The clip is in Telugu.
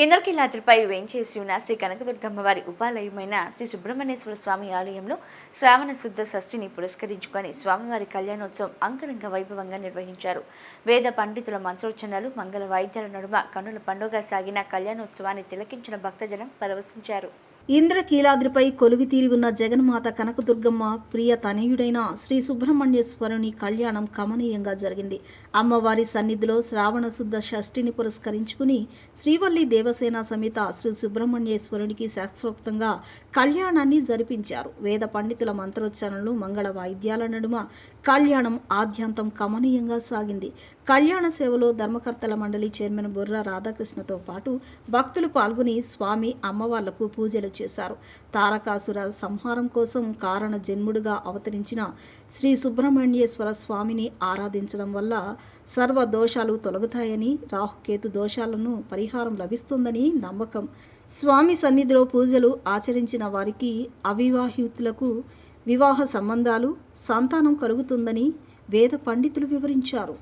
ఇంద్రకీలాద్రిపై వేంచేసి ఉన్న శ్రీ కనకదుర్గమ్మవారి ఉపాలయమైన శ్రీ సుబ్రహ్మణ్యేశ్వర స్వామి ఆలయంలో శ్రావణ శుద్ధ షష్ఠిని పురస్కరించుకొని స్వామివారి కళ్యాణోత్సవం అంగరంగ వైభవంగా నిర్వహించారు. వేద పండితుల మంత్రోచ్చరణలు, మంగళ వాయిద్యాల నడుమ కన్నుల పండుగ సాగిన కళ్యాణోత్సవాన్ని తిలకించిన భక్తజనం పరవశించారు. ఇంద్రకీలాద్రిపై కొలువితీరి ఉన్న జగన్మాత కనకదుర్గమ్మ ప్రియ తనయుడైన శ్రీ సుబ్రహ్మణ్యేశ్వరుని కళ్యాణం కమనీయంగా జరిగింది. అమ్మవారి సన్నిధిలో శ్రావణ శుద్ధ షష్ఠిని పురస్కరించుకుని శ్రీవల్లి దేవసేన సమేత శ్రీ సుబ్రహ్మణ్యేశ్వరునికి శాస్త్రోక్తంగా కళ్యాణాన్ని జరిపించారు. వేద పండితుల మంత్రోచ్చరణలు, మంగళ వాయిద్యాల నడుమ కళ్యాణం ఆద్యంతం కమనీయంగా సాగింది. కళ్యాణ సేవలో ధర్మకర్తల మండలి చైర్మన్ బుర్రా రాధాకృష్ణతో పాటు భక్తులు పాల్గొని స్వామి అమ్మవార్లకు పూజలు చేశారు. తారకాసుర సంహారం కోసం కారణ జన్ముడుగా అవతరించిన శ్రీ సుబ్రహ్మణ్యేశ్వర స్వామిని ఆరాధించడం వల్ల సర్వ దోషాలు తొలగుతాయని, రాహుకేతు దోషాలను పరిహారం లభిస్తుందని నమ్మకం. స్వామి సన్నిధిలో పూజలు ఆచరించిన వారికి అవివాహితులకు వివాహ సంబంధాలు, సంతానం కలుగుతుందని వేద పండితులు వివరించారు.